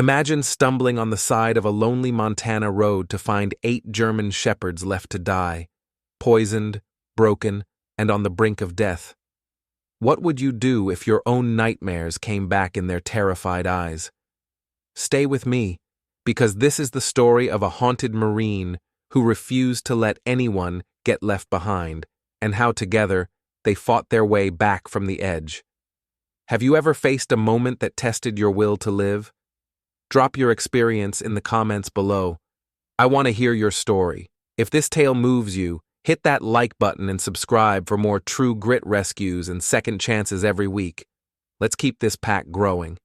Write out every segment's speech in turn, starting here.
Imagine stumbling on the side of a lonely Montana road to find 8 German shepherds left to die, poisoned, broken, and on the brink of death. What would you do if your own nightmares came back in their terrified eyes? Stay with me, because this is the story of a haunted Marine who refused to let anyone get left behind, and how together they fought their way back from the edge. Have you ever faced a moment that tested your will to live? Drop your experience in the comments below. I want to hear your story. If this tale moves you, hit that like button and subscribe for more true grit rescues and second chances every week. Let's keep this pack growing.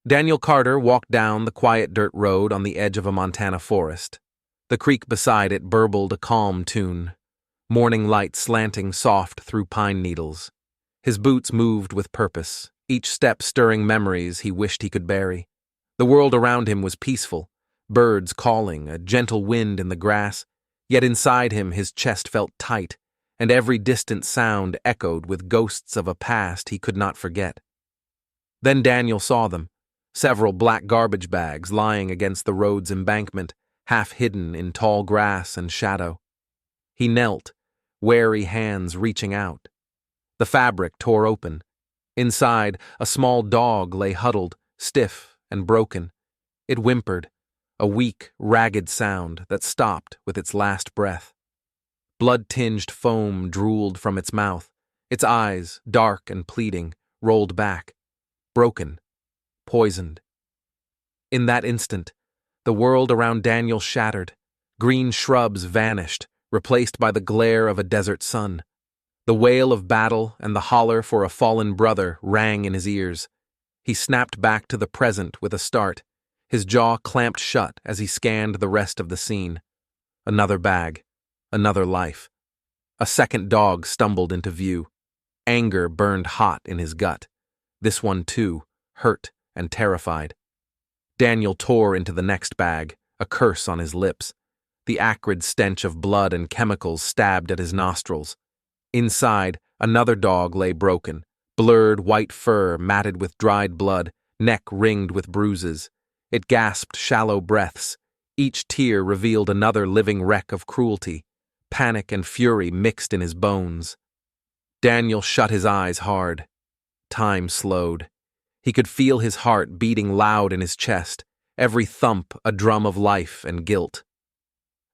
Daniel Carter walked down the quiet dirt road on the edge of a Montana forest. The creek beside it burbled a calm tune, morning light slanting soft through pine needles. His boots moved with purpose, each step stirring memories he wished he could bury. The world around him was peaceful, birds calling, a gentle wind in the grass, yet inside him his chest felt tight, and every distant sound echoed with ghosts of a past he could not forget. Then Daniel saw them, several black garbage bags lying against the road's embankment, half hidden in tall grass and shadow. He knelt, wary hands reaching out. The fabric tore open. Inside, a small dog lay huddled, stiff and broken. It whimpered, a weak, ragged sound that stopped with its last breath. Blood-tinged foam drooled from its mouth, its eyes, dark and pleading, rolled back, broken, poisoned. In that instant, the world around Daniel shattered. Green shrubs vanished, replaced by the glare of a desert sun. The wail of battle and the holler for a fallen brother rang in his ears. He snapped back to the present with a start, his jaw clamped shut as he scanned the rest of the scene. Another bag, another life. A second dog stumbled into view. Anger burned hot in his gut. This one too, hurt and terrified. Daniel tore into the next bag, a curse on his lips. The acrid stench of blood and chemicals stabbed at his nostrils. Inside, another dog lay broken, blurred white fur matted with dried blood, neck ringed with bruises. It gasped shallow breaths. Each tear revealed another living wreck of cruelty. Panic and fury mixed in his bones. Daniel shut his eyes hard. Time slowed. He could feel his heart beating loud in his chest, every thump a drum of life and guilt.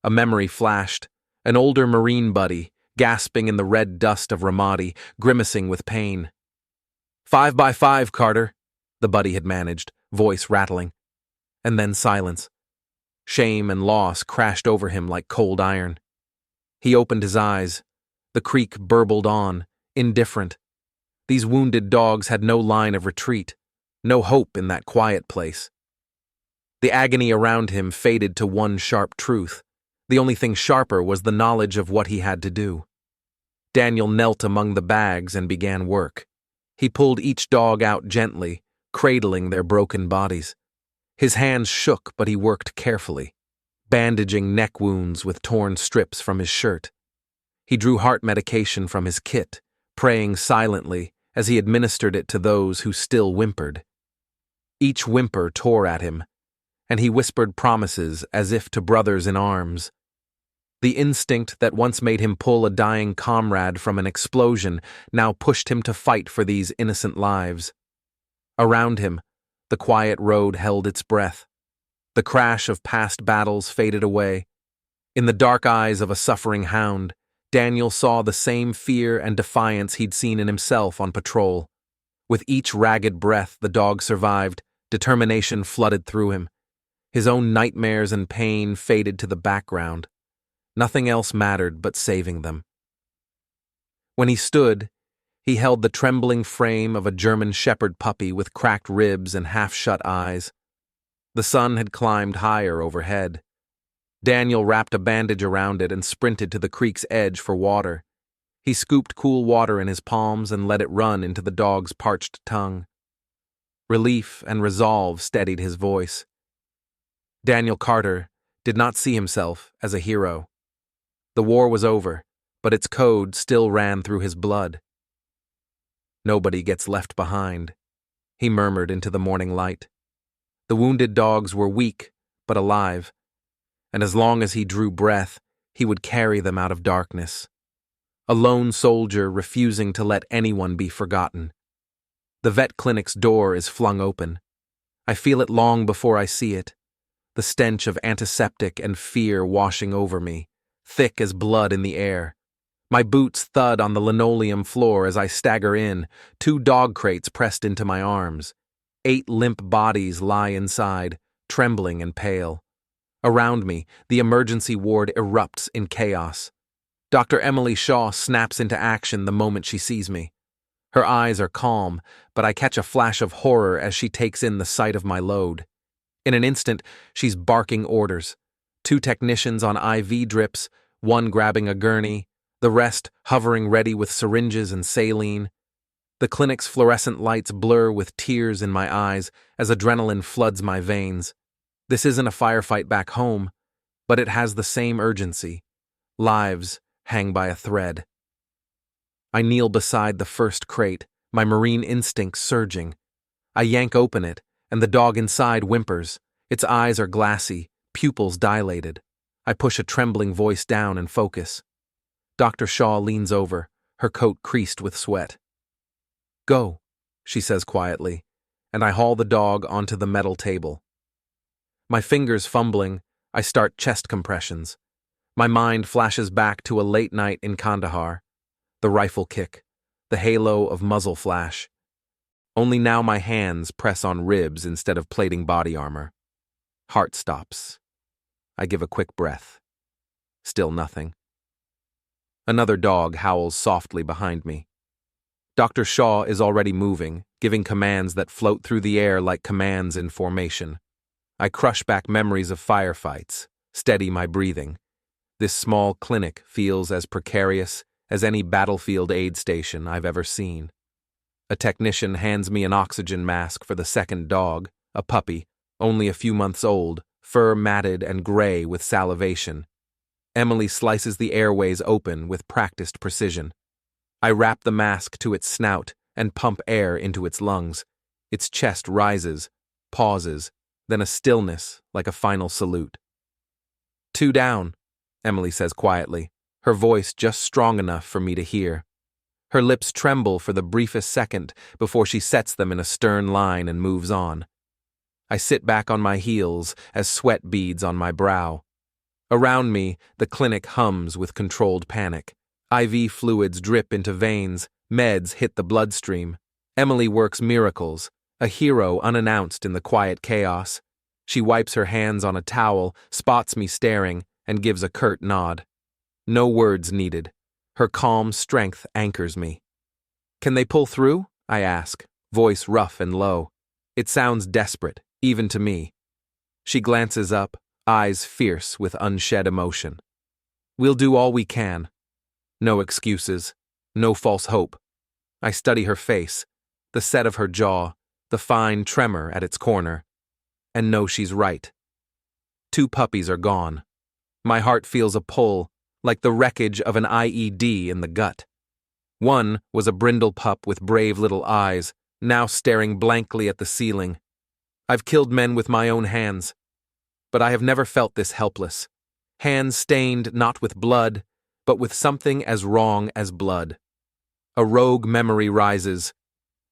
A memory flashed, an older Marine buddy, gasping in the red dust of Ramadi, grimacing with pain. 5 by 5, Carter, the buddy had managed, voice rattling. And then silence. Shame and loss crashed over him like cold iron. He opened his eyes. The creek burbled on, indifferent. These wounded dogs had no line of retreat, no hope in that quiet place. The agony around him faded to one sharp truth. The only thing sharper was the knowledge of what he had to do. Daniel knelt among the bags and began work. He pulled each dog out gently, cradling their broken bodies. His hands shook, but he worked carefully, bandaging neck wounds with torn strips from his shirt. He drew heart medication from his kit, praying silently as he administered it to those who still whimpered. Each whimper tore at him, and he whispered promises as if to brothers in arms. The instinct that once made him pull a dying comrade from an explosion now pushed him to fight for these innocent lives. Around him, the quiet road held its breath. The crash of past battles faded away. In the dark eyes of a suffering hound, Daniel saw the same fear and defiance he'd seen in himself on patrol. With each ragged breath the dog survived, determination flooded through him. His own nightmares and pain faded to the background. Nothing else mattered but saving them. When he stood, he held the trembling frame of a German shepherd puppy with cracked ribs and half-shut eyes. The sun had climbed higher overhead. Daniel wrapped a bandage around it and sprinted to the creek's edge for water. He scooped cool water in his palms and let it run into the dog's parched tongue. Relief and resolve steadied his voice. Daniel Carter did not see himself as a hero. The war was over, but its code still ran through his blood. "Nobody gets left behind," he murmured into the morning light. The wounded dogs were weak, but alive, and as long as he drew breath, he would carry them out of darkness. A lone soldier refusing to let anyone be forgotten. The vet clinic's door is flung open. I feel it long before I see it, the stench of antiseptic and fear washing over me, thick as blood in the air. My boots thud on the linoleum floor as I stagger in, 2 dog crates pressed into my arms. 8 limp bodies lie inside, trembling and pale. Around me, the emergency ward erupts in chaos. Dr. Emily Shaw snaps into action the moment she sees me. Her eyes are calm, but I catch a flash of horror as she takes in the sight of my load. In an instant, she's barking orders. 2 technicians on IV drips, 1 grabbing a gurney, the rest hovering ready with syringes and saline. The clinic's fluorescent lights blur with tears in my eyes as adrenaline floods my veins. This isn't a firefight back home, but it has the same urgency. Lives hang by a thread. I kneel beside the first crate, my marine instincts surging. I yank open it, and the dog inside whimpers. Its eyes are glassy, pupils dilated. I push a trembling voice down and focus. Dr. Shaw leans over, her coat creased with sweat. "Go," she says quietly, and I haul the dog onto the metal table. My fingers fumbling, I start chest compressions. My mind flashes back to a late night in Kandahar. The rifle kick, the halo of muzzle flash. Only now my hands press on ribs instead of plating body armor. Heart stops. I give a quick breath. Still nothing. Another dog howls softly behind me. Dr. Shaw is already moving, giving commands that float through the air like commands in formation. I crush back memories of firefights, steady my breathing. This small clinic feels as precarious as any battlefield aid station I've ever seen. A technician hands me an oxygen mask for the second dog, a puppy, only a few months old, fur matted and gray with salivation. Emily slices the airways open with practiced precision. I wrap the mask to its snout and pump air into its lungs. Its chest rises, pauses, then a stillness like a final salute. 2 down, Emily says quietly, her voice just strong enough for me to hear. Her lips tremble for the briefest second before she sets them in a stern line and moves on. I sit back on my heels as sweat beads on my brow. Around me, the clinic hums with controlled panic. IV fluids drip into veins, meds hit the bloodstream. Emily works miracles, a hero unannounced in the quiet chaos. She wipes her hands on a towel, spots me staring, and gives a curt nod. No words needed. Her calm strength anchors me. "Can they pull through?" I ask, voice rough and low. It sounds desperate, even to me. She glances up, eyes fierce with unshed emotion. "We'll do all we can." No excuses, no false hope. I study her face, the set of her jaw, the fine tremor at its corner, and know she's right. 2 puppies are gone. My heart feels a pull, like the wreckage of an IED in the gut. One was a brindle pup with brave little eyes, now staring blankly at the ceiling. I've killed men with my own hands, but I have never felt this helpless. Hands stained not with blood, but with something as wrong as blood. A rogue memory rises.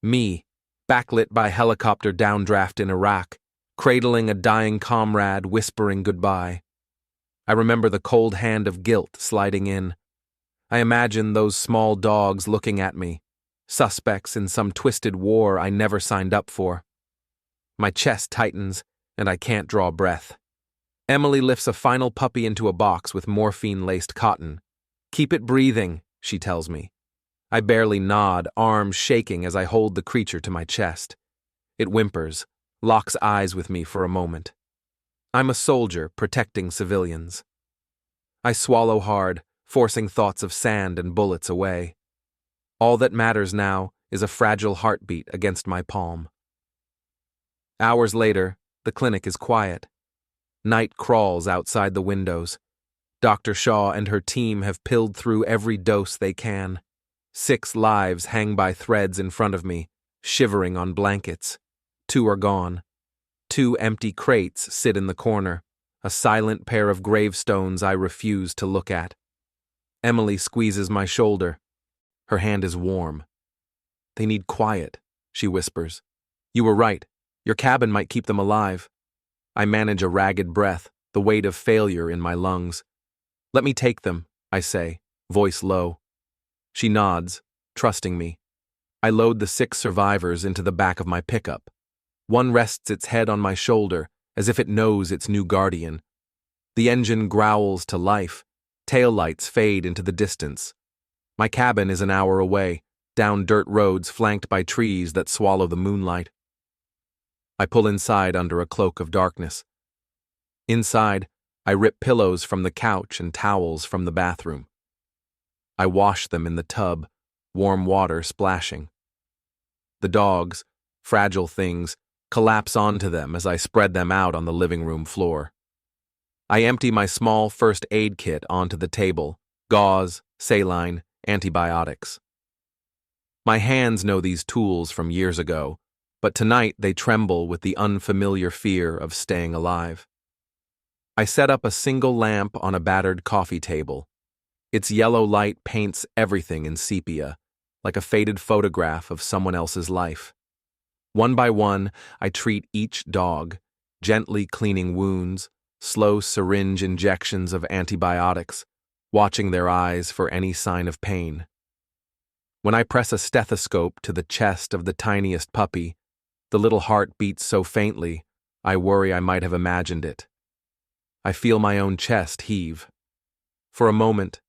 Me, backlit by helicopter downdraft in Iraq, cradling a dying comrade, whispering goodbye. I remember the cold hand of guilt sliding in. I imagine those small dogs looking at me, suspects in some twisted war I never signed up for. My chest tightens, and I can't draw breath. Emily lifts a final puppy into a box with morphine-laced cotton. "Keep it breathing," she tells me. I barely nod, arms shaking as I hold the creature to my chest. It whimpers, locks eyes with me for a moment. I'm a soldier protecting civilians. I swallow hard, forcing thoughts of sand and bullets away. All that matters now is a fragile heartbeat against my palm. Hours later, the clinic is quiet. Night crawls outside the windows. Dr. Shaw and her team have pilled through every dose they can. 6 lives hang by threads in front of me, shivering on blankets. 2 are gone. 2 empty crates sit in the corner, a silent pair of gravestones I refuse to look at. Emily squeezes my shoulder. Her hand is warm. "They need quiet," she whispers. "You were right. Your cabin might keep them alive." I manage a ragged breath, the weight of failure in my lungs. "Let me take them," I say, voice low. She nods, trusting me. I load the 6 survivors into the back of my pickup. One rests its head on my shoulder, as if it knows its new guardian. The engine growls to life. Taillights fade into the distance. My cabin is an hour away, down dirt roads flanked by trees that swallow the moonlight. I pull inside under a cloak of darkness. Inside, I rip pillows from the couch and towels from the bathroom. I wash them in the tub, warm water splashing. The dogs, fragile things, collapse onto them as I spread them out on the living room floor. I empty my small first aid kit onto the table: gauze, saline, antibiotics. My hands know these tools from years ago, but tonight they tremble with the unfamiliar fear of staying alive. I set up a single lamp on a battered coffee table. Its yellow light paints everything in sepia, like a faded photograph of someone else's life. One by one, I treat each dog, gently cleaning wounds, slow syringe injections of antibiotics, watching their eyes for any sign of pain. When I press a stethoscope to the chest of the tiniest puppy, the little heart beats so faintly, I worry I might have imagined it. I feel my own chest heave. For a moment,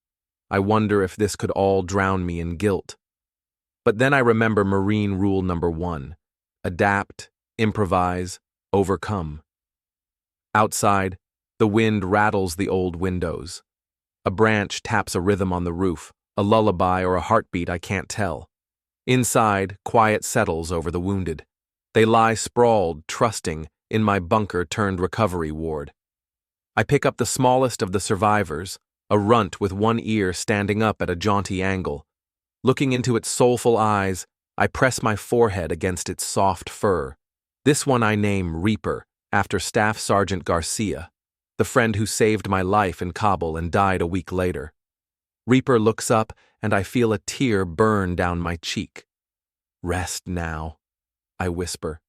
I wonder if this could all drown me in guilt. But then I remember Marine rule number 1: adapt, improvise, overcome. Outside, the wind rattles the old windows. A branch taps a rhythm on the roof, a lullaby or a heartbeat I can't tell. Inside, quiet settles over the wounded. They lie sprawled, trusting, in my bunker-turned-recovery ward. I pick up the smallest of the survivors, a runt with one ear standing up at a jaunty angle. Looking into its soulful eyes, I press my forehead against its soft fur. This one I name Reaper, after Staff Sergeant Garcia, the friend who saved my life in Kabul and died a week later. Reaper looks up, and I feel a tear burn down my cheek. "Rest now," I whisper.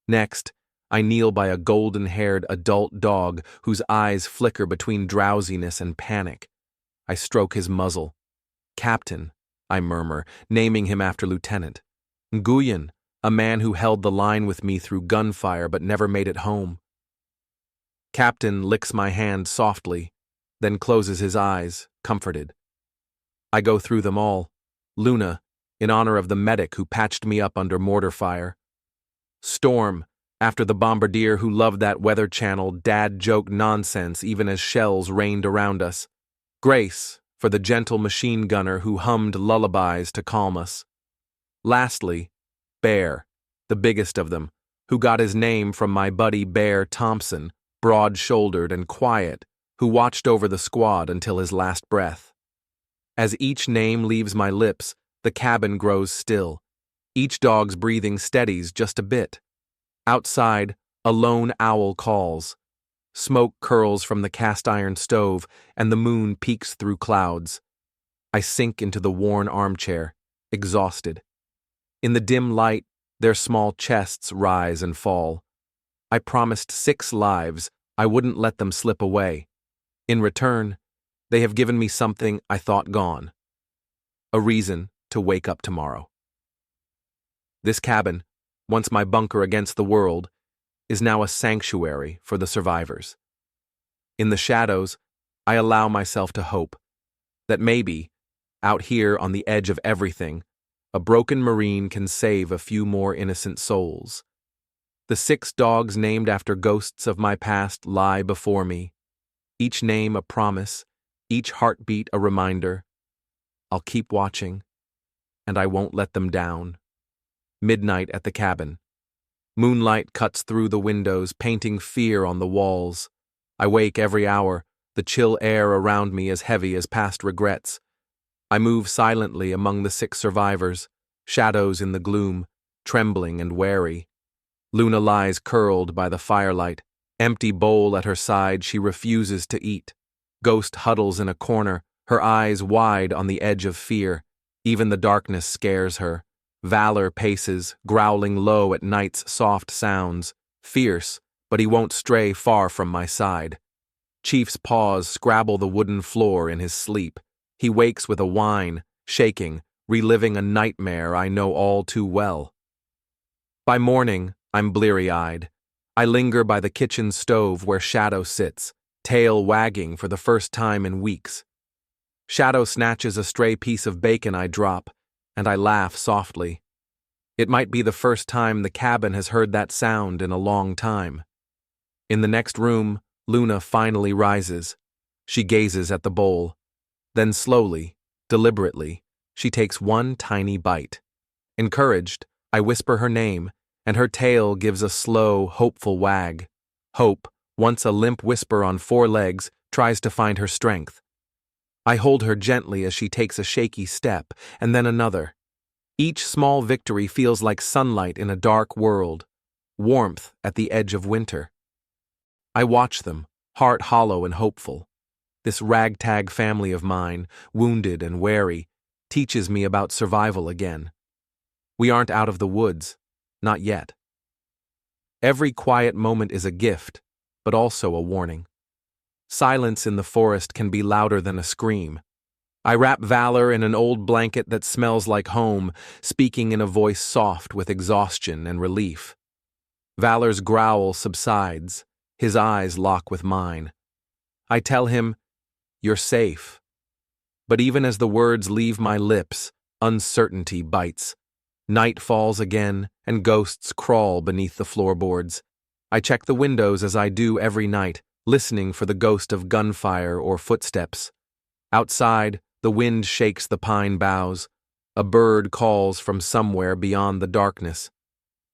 Next, I kneel by a golden-haired adult dog whose eyes flicker between drowsiness and panic. I stroke his muzzle. "Captain," I murmur, naming him after Lieutenant. "Nguyen, a man who held the line with me through gunfire but never made it home." Captain licks my hand softly, then closes his eyes, comforted. I go through them all. Luna, in honor of the medic who patched me up under mortar fire. Storm, after the bombardier who loved that Weather Channel dad-joke nonsense even as shells rained around us. Grace, for the gentle machine gunner who hummed lullabies to calm us. Lastly, Bear, the biggest of them, who got his name from my buddy Bear Thompson, broad-shouldered and quiet, who watched over the squad until his last breath. As each name leaves my lips, the cabin grows still. Each dog's breathing steadies just a bit. Outside, a lone owl calls. Smoke curls from the cast-iron stove, and the moon peeks through clouds. I sink into the worn armchair, exhausted. In the dim light, their small chests rise and fall. I promised 6 lives. I wouldn't let them slip away. In return, they have given me something I thought gone: a reason to wake up tomorrow. This cabin, once my bunker against the world, is now a sanctuary for the survivors. In the shadows, I allow myself to hope that maybe, out here on the edge of everything, a broken Marine can save a few more innocent souls. The 6 dogs named after ghosts of my past lie before me, each name a promise, each heartbeat a reminder. I'll keep watching, and I won't let them down. Midnight at the cabin. Moonlight cuts through the windows, painting fear on the walls. I wake every hour, the chill air around me as heavy as past regrets. I move silently among the 6 survivors, shadows in the gloom, trembling and wary. Luna lies curled by the firelight, empty bowl at her side she refuses to eat. Ghost huddles in a corner, her eyes wide on the edge of fear. Even the darkness scares her. Valor paces, growling low at night's soft sounds. Fierce, but he won't stray far from my side. Chief's paws scrabble the wooden floor in his sleep. He wakes with a whine, shaking, reliving a nightmare I know all too well. By morning, I'm bleary-eyed. I linger by the kitchen stove where Shadow sits, tail wagging for the first time in weeks. Shadow snatches a stray piece of bacon I drop, and I laugh softly. It might be the first time the cabin has heard that sound in a long time. In the next room, Luna finally rises. She gazes at the bowl. Then slowly, deliberately, she takes one tiny bite. Encouraged, I whisper her name, and her tail gives a slow, hopeful wag. Hope, once a limp whisper on 4 legs, tries to find her strength. I hold her gently as she takes a shaky step, and then another. Each small victory feels like sunlight in a dark world, warmth at the edge of winter. I watch them, heart hollow and hopeful. This ragtag family of mine, wounded and wary, teaches me about survival again. We aren't out of the woods, not yet. Every quiet moment is a gift, but also a warning. Silence in the forest can be louder than a scream. I wrap Valor in an old blanket that smells like home, speaking in a voice soft with exhaustion and relief. Valor's growl subsides, his eyes lock with mine. I tell him, "You're safe." But even as the words leave my lips, uncertainty bites. Night falls again, and ghosts crawl beneath the floorboards. I check the windows as I do every night, listening for the ghost of gunfire or footsteps. Outside, the wind shakes the pine boughs. A bird calls from somewhere beyond the darkness.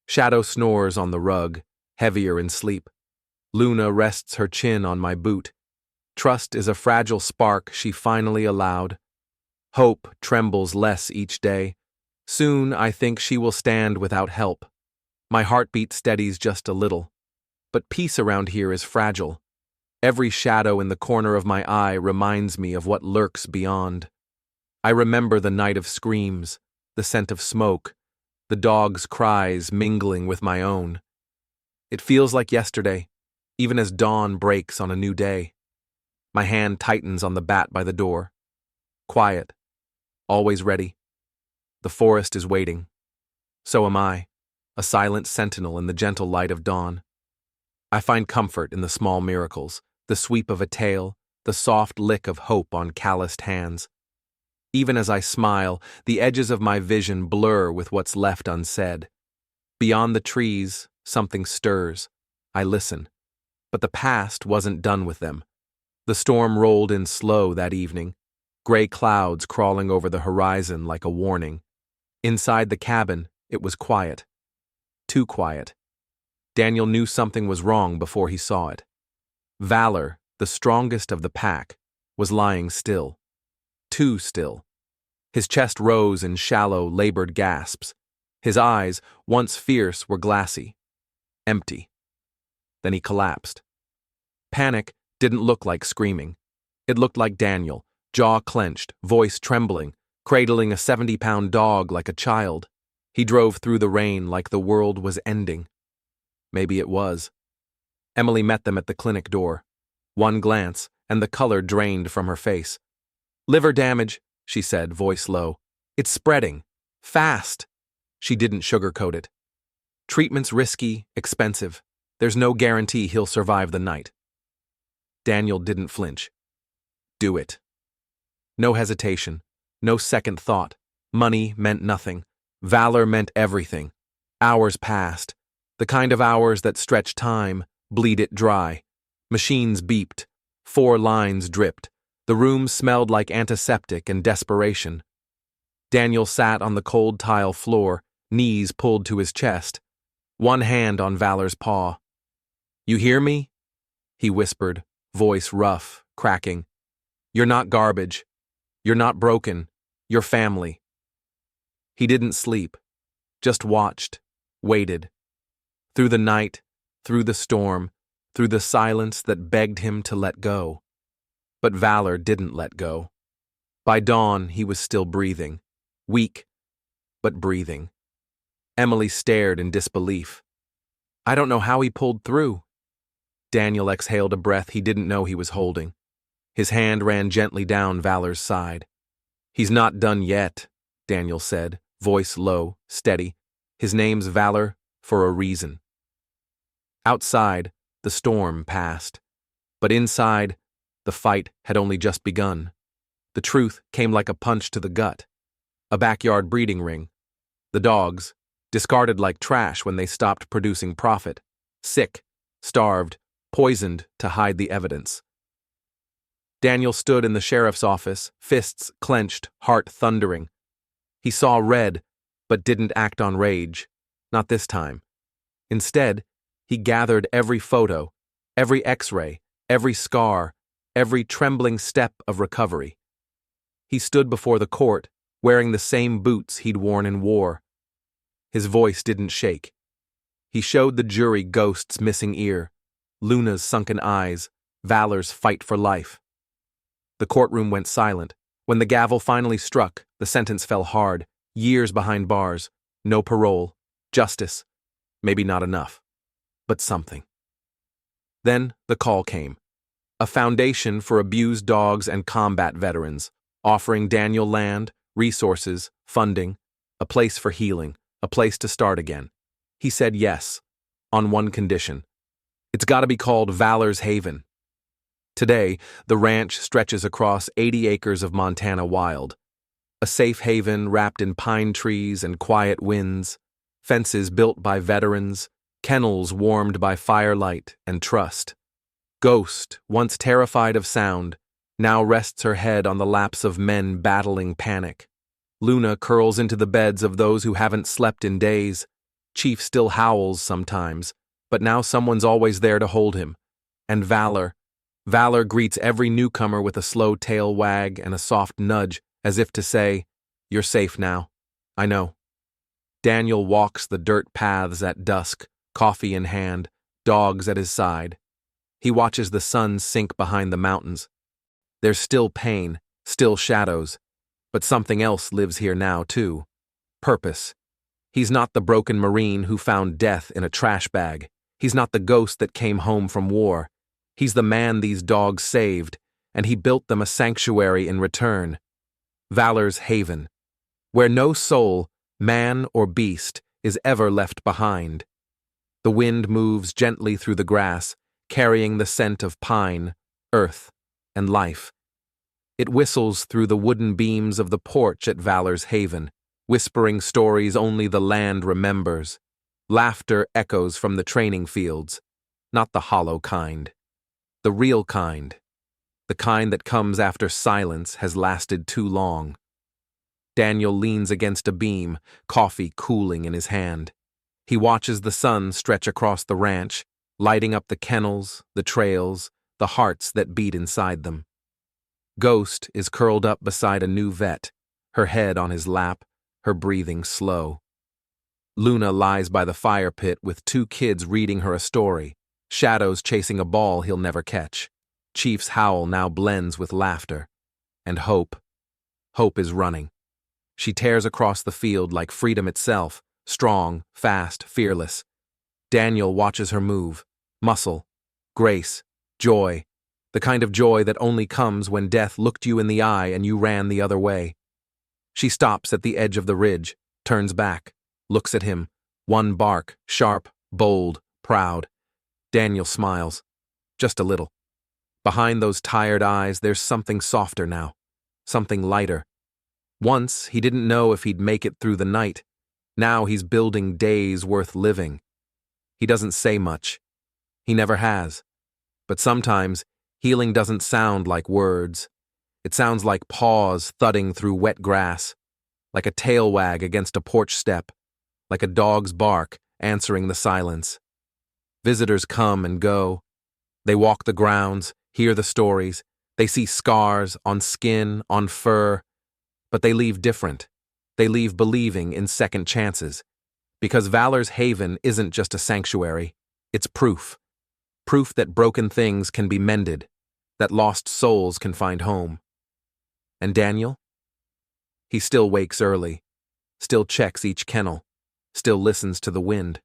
Shadow snores on the rug, heavier in sleep. Luna rests her chin on my boot. Trust is a fragile spark she finally allowed. Hope trembles less each day. Soon I think she will stand without help. My heartbeat steadies just a little. But peace around here is fragile. Every shadow in the corner of my eye reminds me of what lurks beyond. I remember the night of screams, the scent of smoke, the dog's cries mingling with my own. It feels like yesterday, even as dawn breaks on a new day. My hand tightens on the bat by the door. Quiet, always ready. The forest is waiting. So am I, a silent sentinel in the gentle light of dawn. I find comfort in the small miracles, the sweep of a tail, the soft lick of hope on calloused hands. Even as I smile, the edges of my vision blur with what's left unsaid. Beyond the trees, something stirs. I listen. But the past wasn't done with them. The storm rolled in slow that evening, gray clouds crawling over the horizon like a warning. Inside the cabin, it was quiet. Too quiet. Daniel knew something was wrong before he saw it. Valor, the strongest of the pack, was lying still. Too still. His chest rose in shallow, labored gasps. His eyes, once fierce, were glassy. Empty. Then he collapsed. Panic didn't look like screaming. It looked like Daniel, jaw clenched, voice trembling, cradling a 70-pound dog like a child. He drove through the rain like the world was ending. Maybe it was. Emily met them at the clinic door. One glance, and the color drained from her face. "Liver damage," she said, voice low. "It's spreading. Fast." She didn't sugarcoat it. "Treatment's risky, expensive. There's no guarantee he'll survive the night." Daniel didn't flinch. "Do it." No hesitation. No second thought. Money meant nothing. Valor meant everything. Hours passed. The kind of hours that stretch time, bleed it dry. Machines beeped. 4 lines dripped. The room smelled like antiseptic and desperation. Daniel sat on the cold tile floor, knees pulled to his chest. One hand on Valor's paw. "You hear me?" he whispered, voice rough, cracking. "You're not garbage. You're not broken. You're family." He didn't sleep, just watched, waited. Through the night, through the storm, through the silence that begged him to let go. But Valor didn't let go. By dawn, he was still breathing. Weak, but breathing. Emily stared in disbelief. I don't know how he pulled through. Daniel exhaled a breath he didn't know he was holding. His hand ran gently down Valor's side. He's not done yet, Daniel said, voice low, steady. His name's Valor for a reason. Outside, the storm passed. But inside, the fight had only just begun. The truth came like a punch to the gut. A backyard breeding ring. The dogs, discarded like trash when they stopped producing profit. Sick, starved, poisoned to hide the evidence. Daniel stood in the sheriff's office, fists clenched, heart thundering. He saw red, but didn't act on rage. Not this time. Instead, he gathered every photo, every x-ray, every scar, every trembling step of recovery. He stood before the court, wearing the same boots he'd worn in war. His voice didn't shake. He showed the jury Ghost's missing ear, Luna's sunken eyes, Valor's fight for life. The courtroom went silent. When the gavel finally struck, the sentence fell hard, years behind bars, no parole, justice, maybe not enough, but something. Then the call came. A foundation for abused dogs and combat veterans, offering Daniel land, resources, funding, a place for healing, a place to start again. He said yes, on one condition. It's got to be called Valor's Haven. Today, the ranch stretches across 80 acres of Montana wild. A safe haven wrapped in pine trees and quiet winds, fences built by veterans, kennels warmed by firelight and trust. Ghost, once terrified of sound, now rests her head on the laps of men battling panic. Luna curls into the beds of those who haven't slept in days. Chief still howls sometimes, but now someone's always there to hold him. And Valor greets every newcomer with a slow tail wag and a soft nudge, as if to say, "You're safe now. I know." Daniel walks the dirt paths at dusk, coffee in hand, dogs at his side. He watches the sun sink behind the mountains. There's still pain, still shadows, but something else lives here now, too. Purpose. He's not the broken Marine who found death in a trash bag. He's not the ghost that came home from war. He's the man these dogs saved, and he built them a sanctuary in return. Valor's Haven, where no soul, man or beast, is ever left behind. The wind moves gently through the grass, carrying the scent of pine, earth, and life. It whistles through the wooden beams of the porch at Valor's Haven, whispering stories only the land remembers. Laughter echoes from the training fields, not the hollow kind. The real kind. The kind that comes after silence has lasted too long. Daniel leans against a beam, coffee cooling in his hand. He watches the sun stretch across the ranch, lighting up the kennels, the trails, the hearts that beat inside them. Ghost is curled up beside a new vet, her head on his lap, her breathing slow. Luna lies by the fire pit with 2 kids reading her a story, shadows chasing a ball he'll never catch. Chief's howl now blends with laughter. And hope. Hope is running. She tears across the field like freedom itself, strong, fast, fearless. Daniel watches her move. Muscle, grace, joy. The kind of joy that only comes when death looked you in the eye and you ran the other way. She stops at the edge of the ridge, turns back, looks at him. One bark, sharp, bold, proud. Daniel smiles. Just a little. Behind those tired eyes, there's something softer now. Something lighter. Once, he didn't know if he'd make it through the night. Now he's building days worth living. He doesn't say much. He never has. But sometimes, healing doesn't sound like words. It sounds like paws thudding through wet grass, like a tail wag against a porch step, like a dog's bark answering the silence. Visitors come and go. They walk the grounds, hear the stories. They see scars on skin, on fur. But they leave different. They leave believing in second chances. Because Valor's haven isn't just a sanctuary, it's proof. Proof that broken things can be mended, that lost souls can find home. And Daniel? He still wakes early, still checks each kennel, still listens to the wind,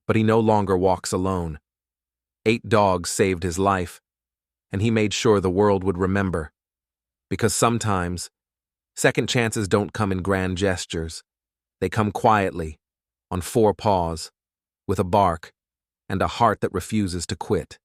but he no longer walks alone. 8 dogs saved his life, and he made sure the world would remember. Because sometimes, second chances don't come in grand gestures. They come quietly, on 4 paws, with a bark, and a heart that refuses to quit.